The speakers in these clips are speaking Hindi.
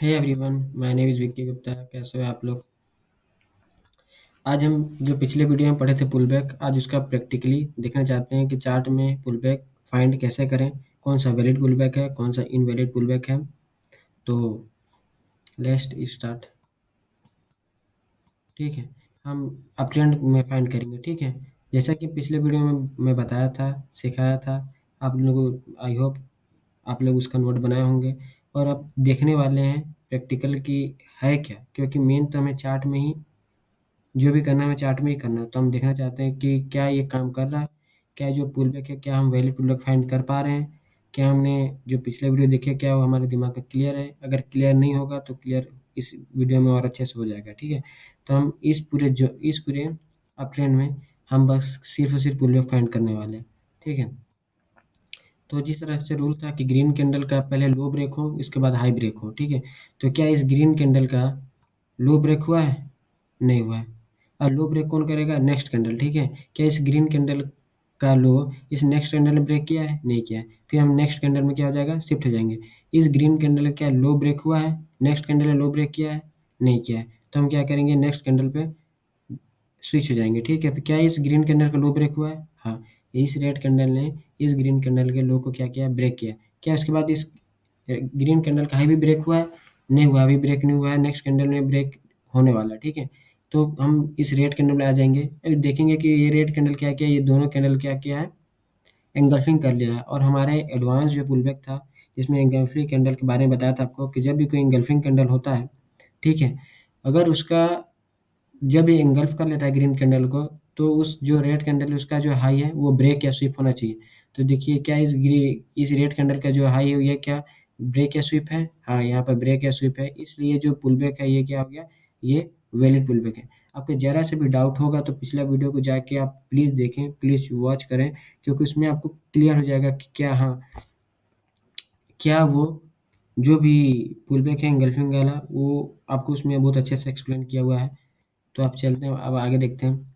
Hey everyone, my name is Vicky Gupta. कैसे हो आप लोग? आज हम जो पिछले वीडियो में पढ़े थे पुल बैक, आज उसका प्रैक्टिकली देखना चाहते हैं कि चार्ट में पुल बैक फाइंड कैसे करें, कौन सा वैलिड पुल बैक है, कौन सा इनवैलिड पुल बैक है। तो लेट्स स्टार्ट। ठीक है, हम अप ट्रेंड में फाइंड करेंगे। ठीक है, जैसा कि पिछले वीडियो में मैं बताया था, सिखाया था आप लोगों को। आई होप आप लोग उसका नोट बनाए होंगे और अब देखने वाले हैं प्रैक्टिकल की है क्या, क्योंकि मेन तो हमें चार्ट में ही जो भी करना है, हमें चार्ट में ही करना है। तो हम देखना चाहते हैं कि क्या ये काम कर रहा है, क्या जो पुल बैक है, क्या हम वैलिड पुल बैक फाइंड कर पा रहे हैं, क्या हमने जो पिछले वीडियो देखे क्या वो हमारे दिमाग में क्लियर है। अगर क्लियर नहीं होगा तो क्लियर इस वीडियो में और अच्छे से हो जाएगा। ठीक है, तो हम इस पूरे अप ट्रेंड में हम बस सिर्फ और सिर्फ पुल बैक फाइंड करने वाले हैं। ठीक है, तो जिस तरह से रूल था कि ग्रीन कैंडल का पहले लो ब्रेक हो, इसके बाद हाई ब्रेक हो। ठीक है, तो क्या इस ग्रीन कैंडल का लो ब्रेक हुआ है? नहीं हुआ है। और लो ब्रेक कौन करेगा? Next candle. ठीक है, क्या इस ग्रीन कैंडल का लो इस नेक्स्ट कैंडल ने ब्रेक किया है? नहीं किया है। फिर हम नेक्स्ट कैंडल में क्या हो जाएगा? शिफ्ट हो जाएंगे। इस ग्रीन कैंडल का क्या लो ब्रेक हुआ है? नेक्स्ट कैंडल ने लो ब्रेक किया है? नहीं किया है। तो हम क्या करेंगे? नेक्स्ट कैंडल पे स्विच हो जाएंगे। ठीक है, फिर क्या इस ग्रीन कैंडल का लो ब्रेक हुआ है? हाँ, इस रेड कैंडल ने इस ग्रीन कैंडल के लो को क्या किया? ब्रेक किया। क्या उसके बाद इस ग्रीन कैंडल का हाई भी ब्रेक हुआ है? नहीं हुआ, अभी ब्रेक नहीं हुआ है। नेक्स्ट कैंडल में ब्रेक होने वाला है। ठीक है, तो हम इस रेड कैंडल में आ जाएंगे, देखेंगे कि ये रेड कैंडल क्या किया, ये दोनों कैंडल क्या किया है? एंगल्फिंग कर लिया है। और हमारे एडवांस जो पुल बैक था जिसमें एंगल्फिंग कैंडल के बारे में बताया था आपको कि जब भी कोई एंगल्फिंग कैंडल होता है, ठीक है, अगर उसका जब ये एंगल्फ कर लेता है ग्रीन कैंडल को, तो उस जो रेड कैंडल है उसका जो हाई है वो ब्रेक या स्विप होना चाहिए। तो देखिए क्या इस रेड कैंडल का जो हाई है ये क्या ब्रेक या स्विप है? हाँ, यहाँ पर ब्रेक या स्विप है, इसलिए जो पुल बैक है ये क्या हो गया? ये वैलिड पुल बैक है। आपको ज़रा से भी डाउट होगा तो पिछला वीडियो को जाके आप प्लीज़ देखें, प्लीज़ वॉच करें, क्योंकि उसमें आपको क्लियर हो जाएगा कि क्या, हाँ, क्या वो जो भी पुल बैक है एंगल्फिंग वाला वो आपको उसमें बहुत अच्छे से एक्सप्लेन किया हुआ है। तो आप चलते हैं, अब आगे देखते हैं।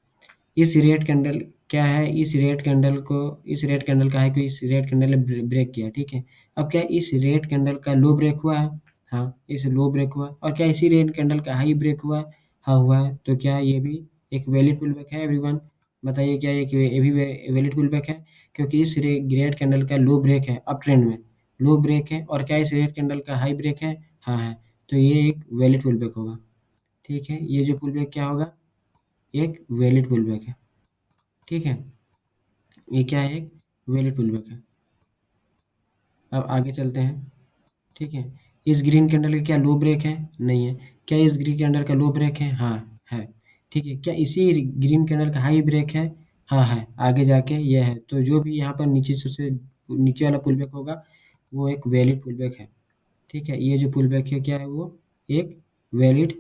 इस रेड कैंडल क्या है? इस रेड कैंडल का है कि इस रेड कैंडल ने ब्रेक किया। ठीक है, अब क्या इस रेड कैंडल का लो ब्रेक हुआ है? हाँ, इस लो ब्रेक हुआ। और क्या इसी रेड कैंडल का हाई ब्रेक हुआ है? हाँ, हुआ है। तो क्या ये भी एक वैलिड पुल बैक है एवरीवन? बताइए क्या ये भी वैलिड पुल बैक है? क्योंकि इस रेड कैंडल का लो ब्रेक है, अप ट्रेंड में लो ब्रेक है। और क्या इस रेड कैंडल का हाई ब्रेक है? हाँ है। तो ये एक वैलिड पुल बैक होगा। ठीक है, ये जो पुल बैक क्या होगा? एक वैलिड पुल बैक है। ठीक है, ये क्या है? एक वैलिड पुल बैक है। अब आगे चलते हैं। ठीक है, इस ग्रीन कैंडल का क्या लो ब्रेक है? नहीं है। क्या इस ग्रीन कैंडल का लो ब्रेक है? हाँ है। ठीक है, क्या इसी ग्रीन कैंडल का हाई ब्रेक है? हाँ है। आगे जाके ये है। तो जो भी यहाँ पर नीचे सबसे नीचे वाला पुल बैक होगा वो एक वैलिड पुल बैक है। ठीक है, ये जो पुल बैक है क्या है? वो एक वैलिड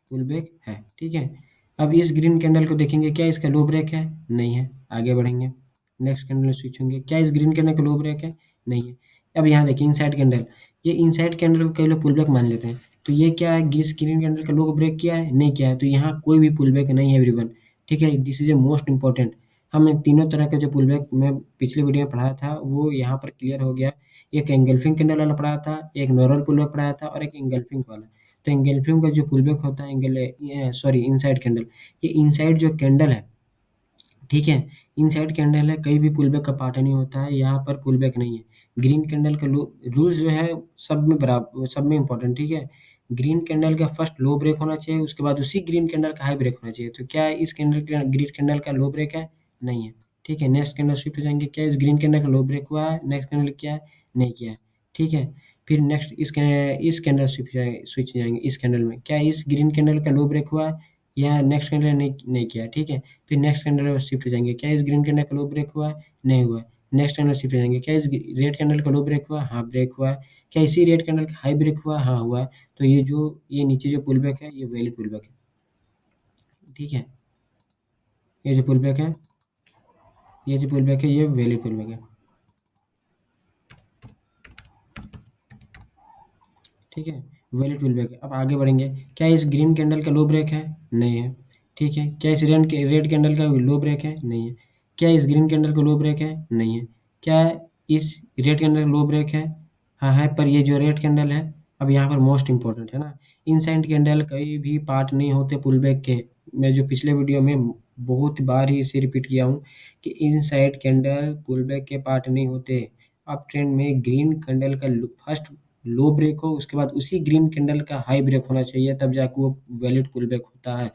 पुल बैक है। ठीक है, अब इस ग्रीन कैंडल को देखेंगे, क्या इसका लो ब्रेक है? नहीं है। आगे बढ़ेंगे, नेक्स्ट कैंडल में स्विच होंगे। क्या इस ग्रीन कैंडल का लो ब्रेक है? नहीं है। अब यहाँ देखिए इनसाइड कैंडल, ये इनसाइड कैंडल को कई लोग पुल बैक मान लेते हैं। तो ये क्या है? इस ग्रीन कैंडल का लो ब्रेक किया है? नहीं किया है। तो यहाँ कोई भी पुल बैक नहीं है एवरीवन। ठीक है, this is a most important. हम तीनों तरह के जो पुल बैक मैं पिछले वीडियो में पढ़ाया था वो यहाँ पर क्लियर हो गया। एक एंगल्फिंग कैंडल वाला पढ़ाया था, एक नॉर्मल पुल बैक पढ़ाया था और एक एंगल्फिंग वाला। तो एंगल्फिंग का जो पुल बैक होता है इनसाइड कैंडल, ये इनसाइड जो कैंडल है, ठीक है, इनसाइड कैंडल है, कहीं भी पुल बैक का पार्ट नहीं होता है, यहाँ पर पुल बैक नहीं है। ग्रीन कैंडल का लो रूल्स जो है सब में बराबर, सब में इम्पोर्टेंट। ठीक है, ग्रीन कैंडल का फर्स्ट लो ब्रेक होना चाहिए, उसके बाद उसी ग्रीन कैंडल का हाई ब्रेक होना चाहिए। तो क्या इस ग्रीन कैंडल का लो ब्रेक है? नहीं है। ठीक है, नेक्स्ट कैंडल स्विप हो जाएंगे। क्या इस ग्रीन कैंडल का लो ब्रेक हुआ है? नेक्स्ट कैंडल किया है? नहीं किया है। ठीक है, फिर नेक्स्ट इस कैंडल स्विच जाएंगे। इस कैंडल में क्या इस ग्रीन कैंडल का लो ब्रेक हुआ है? या नेक्स्ट कैंडल नहीं किया। ठीक है, फिर नेक्स्ट कैंडल में शिफ्ट हो जाएंगे। क्या इस ग्रीन कैंडल का लो ब्रेक हुआ है? नहीं हुआ है। नेक्स्ट कैंडल शिफ्ट हो जाएंगे। क्या इस रेड कैंडल का लो ब्रेक हुआ? हाँ, ब्रेक हुआ है। क्या इसी रेड कैंडल का हाई ब्रेक हुआ? हाँ, हुआ है। तो ये नीचे जो पुल बैक है ये वैलिड पुल बैक है। ठीक है, ये जो पुल बैक है ये वैलिड पुल बैक है। ठीक है, वैलिड पुल बैक है। अब आगे बढ़ेंगे। क्या इस ग्रीन कैंडल का लो ब्रेक है? नहीं है। ठीक है, क्या इस रेड कैंडल का लो ब्रेक है? नहीं है। क्या इस ग्रीन कैंडल का लो ब्रेक है? नहीं है। क्या इस रेड कैंडल का लो ब्रेक है? हाँ है, पर ये जो रेड कैंडल है अब यहाँ पर मोस्ट इम्पोर्टेंट है ना, इनसाइड कैंडल कभी भी पार्ट नहीं होते पुल बैक के। मैं जो पिछले वीडियो में बहुत बार ही इसे रिपीट किया हूँ कि इनसाइड कैंडल पुल बैक के पार्ट नहीं होते। अप ट्रेंड में ग्रीन कैंडल का फर्स्ट लो ब्रेक हो, उसके बाद उसी ग्रीन कैंडल का हाई ब्रेक होना चाहिए, तब जाके वो वैलिड पुल बैक होता है।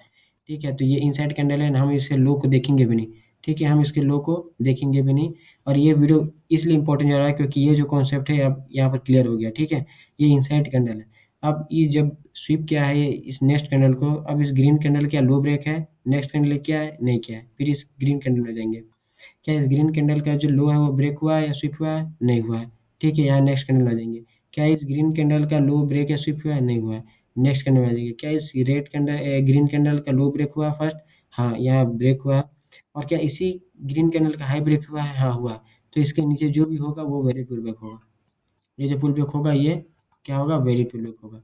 ठीक है, तो ये इनसाइड कैंडल है, हम इसके लो को देखेंगे भी नहीं। ठीक है, हम इसके लो को देखेंगे भी नहीं। और ये वीडियो इसलिए इंपॉर्टेंट हो रहा है क्योंकि ये जो कॉन्सेप्ट है अब यहाँ पर क्लियर हो गया। ठीक है, ये इनसाइड कैंडल है। अब ये जब स्वीप किया है ये इस नेक्स्ट कैंडल को, अब इस ग्रीन कैंडल क्या लो ब्रेक है, नेक्स्ट कैंडल क्या है, नहीं किया है, फिर इस ग्रीन कैंडल में जाएंगे। क्या इस ग्रीन कैंडल का जो लो है वो ब्रेक हुआ है या स्वीप हुआ है, नहीं हुआ है। ठीक है, यहाँ नेक्स्ट कैंडल में आ जाएंगे। क्या इस ग्रीन कैंडल का लो ब्रेक या स्वीप हुआ है, नहीं हुआ है, नेक्स्ट कैंडल में आ जाएंगे। क्या इस रेड कैंडल ग्रीन कैंडल का लो ब्रेक हुआ फर्स्ट, हाँ यहाँ ब्रेक हुआ है। और क्या इसी ग्रीन कैंडल का हाई ब्रेक हुआ है, हाँ हुआ है। तो इसके नीचे जो भी होगा वो वैलिड पुल बैक होगा। ये जो पुल बैक होगा ये क्या होगा, वैलिड पुल बैक होगा।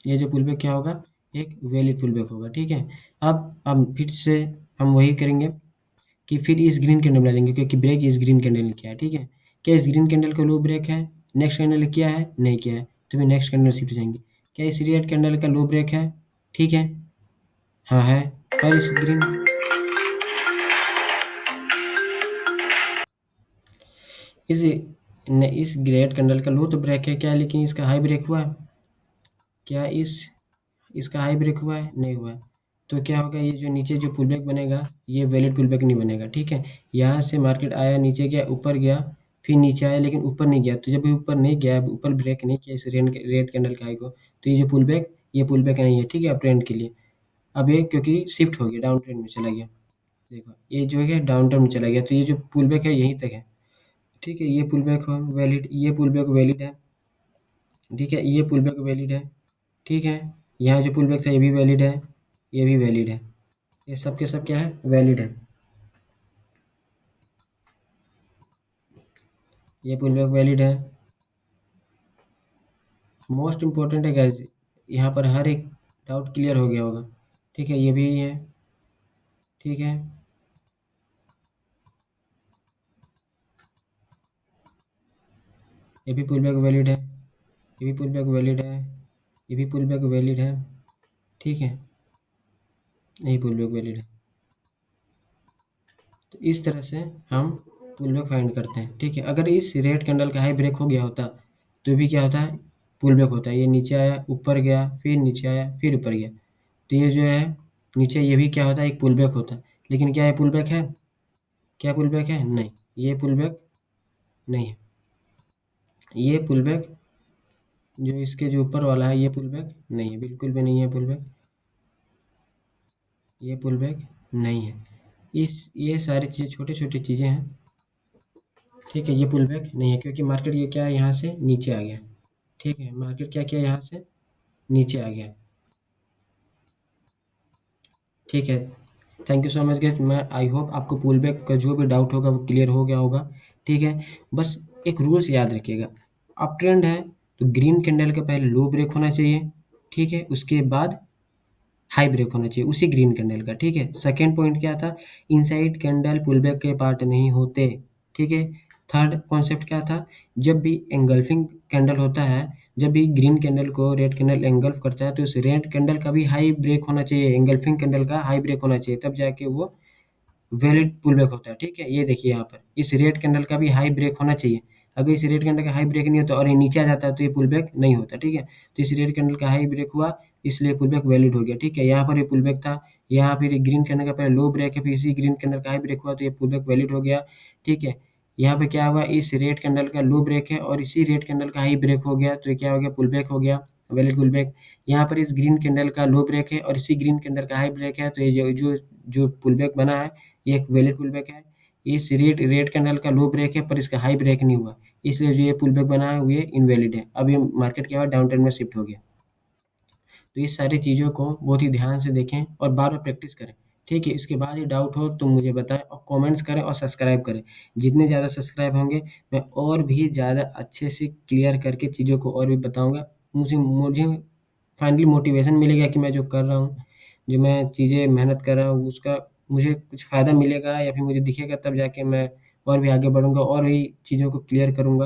ये जो पुल बैक क्या होगा, एक वैलिड पुल बैक होगा। ठीक है, अब फिर से हम वही करेंगे कि फिर इस ग्रीन कैंडल में आ जाएंगे क्योंकि ब्रेक इस ग्रीन कैंडल ने किया है। ठीक है, क्या इस ग्रीन कैंडल का लो ब्रेक है, नेक्स्ट कैंडल ने किया है, नहीं किया है, तो फिर नेक्स्ट कैंडल शिफ्ट हो जाएंगे। क्या इस रेड कैंडल का लो ब्रेक है, ठीक है, हाँ है। और इस इस रेड कैंडल का लो तो ब्रेक है क्या, लेकिन इसका हाई ब्रेक हुआ है, क्या इसका हाई ब्रेक हुआ है, नहीं हुआ है। तो क्या होगा, ये जो नीचे जो पुल बैक बनेगा ये वैलिड पुल बैक नहीं बनेगा। ठीक है, यहाँ से मार्केट आया, नीचे गया, ऊपर गया, फिर नीचे आया लेकिन ऊपर नहीं गया। तो जब ये ऊपर नहीं गया, ऊपर ब्रेक नहीं किया इस रेड कैंडल का हाई को, तो ये जो पुल बैक, ये पुल बैक नहीं है। ठीक है, अप ट्रेंड के लिए अब ये क्योंकि शिफ्ट हो गया, डाउन ट्रेंड में चला गया। देखो ये जो है डाउन ट्रेंड में चला गया, तो ये जो पुल बैक है यहीं तक है। ठीक है, ये पुल बैक वैलिड, ये पुल बैक वैलिड है। ठीक है, ये पुल बैक वैलिड है। ठीक है, यहाँ जो पुल बैक था ये भी वैलिड है, ये भी वैलिड है, ये सब के सब क्या है, वैलिड है। ये पुल बैक वैलिड है। मोस्ट इम्पोर्टेंट है गाइस, यहाँ पर हर एक डाउट क्लियर हो गया होगा। ठीक है, ये भी है। ठीक है, ये भी पुल बैक वैलिड है, ये भी पुल बैक वैलिड है, ये भी पुल बैक वैलिड है। ठीक है, यही पुल बैक वैलिड है। तो इस तरह से हम पुल बैक फाइंड करते हैं। ठीक है, अगर इस रेड कैंडल का हाई ब्रेक हो गया होता तो भी क्या होता है, पुल बैक होता है। ये नीचे आया, ऊपर गया, फिर नीचे आया, फिर ऊपर गया, तो ये जो है नीचे, ये भी क्या होता है, एक पुल बैक होता है। लेकिन क्या ये पुल बैक है, क्या पुल बैक है, नहीं, ये पुल बैक नहीं है। ये पुल बैक जो इसके जो ऊपर वाला है ये पुल बैक नहीं है, बिल्कुल भी नहीं है पुल बैक, ये पुल बैक नहीं है। ये सारी चीज़ें छोटी छोटी चीज़ें हैं। ठीक है, ये पुल बैक नहीं है क्योंकि मार्केट ये क्या है, यहाँ से नीचे आ गया। ठीक है, मार्केट क्या किया, यहाँ से नीचे आ गया। ठीक है, thank you so much guys. मैं आई होप आपको पुल बैक का जो भी डाउट होगा वो क्लियर हो गया होगा। ठीक है, बस एक रूल्स याद रखिएगा, अप ट्रेंड है तो ग्रीन कैंडल का पहले लो ब्रेक होना चाहिए। ठीक है, उसके बाद हाई ब्रेक होना चाहिए उसी ग्रीन कैंडल का। ठीक है, सेकेंड पॉइंट क्या था, इनसाइड कैंडल पुल बैक के पार्ट नहीं होते। ठीक है, थर्ड कॉन्सेप्ट क्या था, जब भी एंगल्फिंग कैंडल होता है, जब भी ग्रीन कैंडल को रेड कैंडल एंगल्फ करता है तो उस रेड कैंडल का भी हाई ब्रेक होना चाहिए, एंगल्फिंग कैंडल का हाई ब्रेक होना चाहिए, तब जाके वो वैलिड पुलबैक होता है। ठीक है, ये देखिए यहाँ पर इस रेड कैंडल का भी हाई ब्रेक होना चाहिए। अगर इस रेड कैंडल का हाई ब्रेक नहीं होता और ये नीचे आ जाता है तो ये पुलबैक नहीं होता। ठीक है, तो इस रेड कैंडल का हाई ब्रेक हुआ इसलिए पुलबैक वैलिड हो गया। ठीक है, यहाँ पर ये पुलबैक था, यहाँ फिर ग्रीन कैंडल का पहले लो ब्रेक है, फिर इसी ग्रीन कैंडल का हाई ब्रेक हुआ तो ये पुलबैक वैलिड हो गया। ठीक है, यहाँ पे क्या हुआ, इस रेड कैंडल का लो ब्रेक है और इसी रेड कैंडल का हाई ब्रेक हो गया तो ये क्या हो गया, पुलबैक हो गया, वैलिड पुलबैक। यहाँ पर इस ग्रीन कैंडल का लो ब्रेक है और इसी ग्रीन कैंडल का हाई ब्रेक है तो ये जो जो जो पुलबैक बना है ये एक वैलिड पुलबैक है। इस रेड रेड कैंडल का लो ब्रेक है पर इसका हाई ब्रेक नहीं हुआ, इसलिए जो ये पुलबैक बना है ये इनवैलिड है। अब ये मार्केट क्या हुआ, डाउन ट्रेंड में शिफ्ट हो गया। तो इस सारी चीज़ों को बहुत ही ध्यान से देखें और बार बार प्रैक्टिस करें। ठीक है, इसके बाद ये डाउट हो तो मुझे बताएं और कमेंट्स करें और सब्सक्राइब करें। जितने ज़्यादा सब्सक्राइब होंगे मैं और भी ज़्यादा अच्छे से क्लियर करके चीज़ों को और भी बताऊँगा। मुझे मुझे फाइनली मोटिवेशन मिलेगा कि मैं जो कर रहा हूँ, जो मैं चीज़ें मेहनत कर रहा हूँ उसका मुझे कुछ फ़ायदा मिलेगा या फिर मुझे दिखेगा, तब जाके मैं और भी आगे बढ़ूँगा और भी चीज़ों को क्लियर करूँगा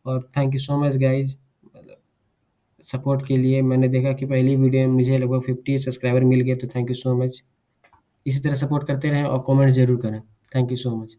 और thank you so much guys मतलब सपोर्ट के लिए। मैंने देखा कि पहली वीडियो में मुझे लगभग 50 सब्सक्राइबर मिल गए, तो थैंक यू सो मच। इसी तरह सपोर्ट करते रहें और कमेंट ज़रूर करें। Thank you so much.